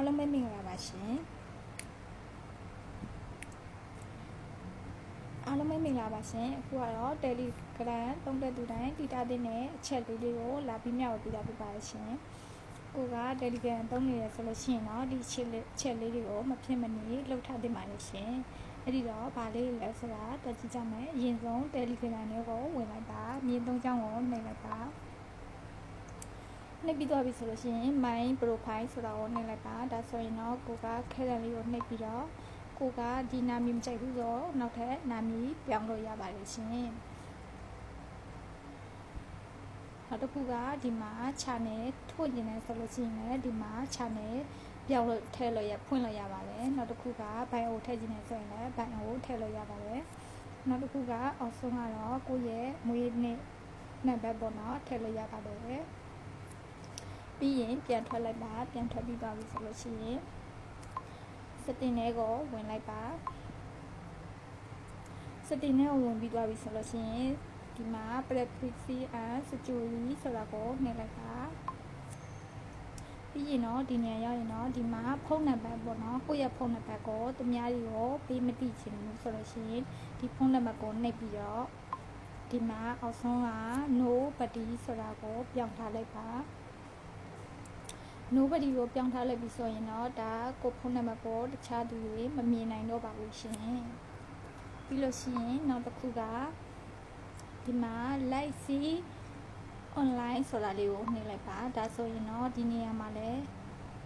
အားလုံးပဲမင်္ဂလာပါရှင်အားလုံးပဲမင်္ဂလာပါရှင်အခုကတော့ Telegram သုံးတဲ့သူတိုင်းတည်တာတဲ့အချက်လေးတွေကိုလာပြီးမျှဝေပေးတာဖြစ်ပါတယ်ရှင်ကိုက Telegram သုံးနေရဆိုလို့ရှိရင်တော့ဒီချက်လေးတွေကိုမဖြစ်မနေလှုပ်ထားတင်ပါလိမ့်ရှင်အဲ့ဒီတော့ဗာလေးလဲဆိုတာတက်ကြည့်ကြမယ်အရင်ဆုံး Telegram တွေကိုဝင်လိုက်ပါမြင်းသုံးချောင်းကိုနှိပ်လိုက်ပါနှိပ်ပြီးတော့ပြီဆိုလို့ရှိရင် my profile ဆိုတာကိုနှိပ်လိုက်ပါဒါဆိုရင်တော့ကိုကခဲတယ်လေးကိုနှိပ်ပြီးတော့ကိုကဒီနာမည်မကြိုက်ဘူးဆိုနောက်ထပ်နာမည်ပြောင်းလို့ရပါတယ်ရှင်နောက်တစ်ခုကဒီမှာ channel ထုတ်နေတယ်ဆိုလို့ရှိရင်လည်းဒီမှာ channel ပြောင်းလို့ထည့်လို့ရဖွင့်လို့ရပါတယ်နောက်တစ်ခုက bio ထည့်ခြင်းနဲ့ဆိုရင်လည်း bio ထည့်လို့ရပါတယ်နောက်တစ်ခုကအောက်ဆုံးကတော့ကိုယ့်ရဲ့မွေးနေ့နံပါတ်ပေါ့နော်ထည့်လို့ရပါတယ်ပြီးရင်ပြန်ထွက်လိုက်ပါပြန်ထွက်ပြီးသွားပြီဆိုလို့ရှိရင်setting တွေကိုဝင်လိုက်ပါ setting တွေကိုဝင်ပြီးသွားပြီဆိုလို့ရှိရင်ဒီမှာ privacy and security ဆိုတာကိုနှိပ်လိုက်ပါပြီးရင်တော့ဒီနေရာရောက်ရင်တော့ဒီမှာဖုန်းနံပါတ်ပေါ့နော်ကိုယ့်ရဲ့ဖုန်းနံပါတ်ကိုသူများတွေကိုပေးမသိချင်ဘူးဆိုလို့ရှိရင်ဒီဖုန်းနံပါတ်ကိုနှိပ်ပြီးတော့ဒီမှာအောက်ဆုံးက nobody ဆိုတာကိုပြောင်းထားလိုက်ပါnobody ကိုပြောင်းထားလိုက်ပြီဆိုရင်တော့ဒါကိုဖုန်းနံပါတ်ကိုတခြားသူတွေမမြင်နိုင်တော့ပါဘူးရှင်ပြီးလို့ရှိရင်နောက်တစ်ခုကဒီမှာ like see online ဆိုတာလေးကိုနှိပ်လိုက်ပါဒါဆိုရင်တော့ဒီနေရာမှာလဲ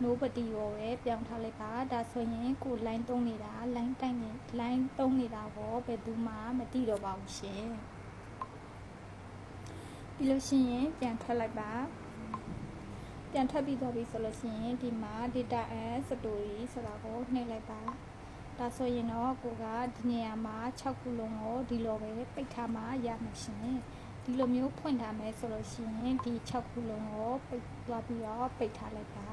nobody ကိုပဲပြောင်းထားလိုက်ပါဒါဆိုရင်ကို line သုံးနေတာ line တိုင်းနေ line သုံးနေတာကိုဘယ်သူမှမသိတော့ပါဘူးရှင်ပြီးလို့ရှိရင်ပြန်ထွက်လိုက်ပါပြန်ထပ်ပြီးတော့ပြီဆိုလို့ရှိရင်ဒီမှာ data and story ဆိုတာကိုနှိပ်လိုက်ပါဒါဆိုရင်တော့ကိုကဒီနေရာမှာ6ခုလုံးကိုဒီလိုပဲပိတ်ထားမှရမှာရှင်ဒီလိုမျိုးဖွင့်ထားမယ်ဆိုလို့ရှိရင်ဒီ6ခုလုံးကိုပိတ်သွားပြီးတော့ပိတ်ထားလိုက်ပါ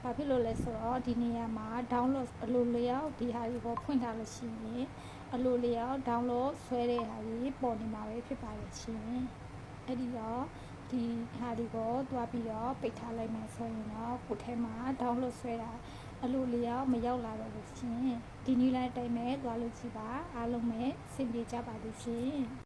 ဘာဖြစ်လို့လဲဆိုတော့ဒီနေရာမှာ download အလိုလျောက်ဒီဟာတွေကိုဖွင့်ထားလို့ရှိရင်အလိုလျောက် download ဆွဲတဲ့ဟာကြီးပေါ်နေမှာပဲဖြစ်ပါရဲ့ရှင်အဲ့ဒီတော့ဒီဟာတွေကိုတွားပြီးတော့ပိတ်ထားလိုက်မယ်ဆိုရင်တော့ကိုထဲမှာ download ဆွဲတာအလိုလျောက်မရောက်လာတော့ဘူးရှင်ဒီနည်းလမ်းအတိုင်းပဲတွားလို့ကြည့်ပါအားလုံးပဲအဆင်ပြေကြပါလိမ့်ရှင်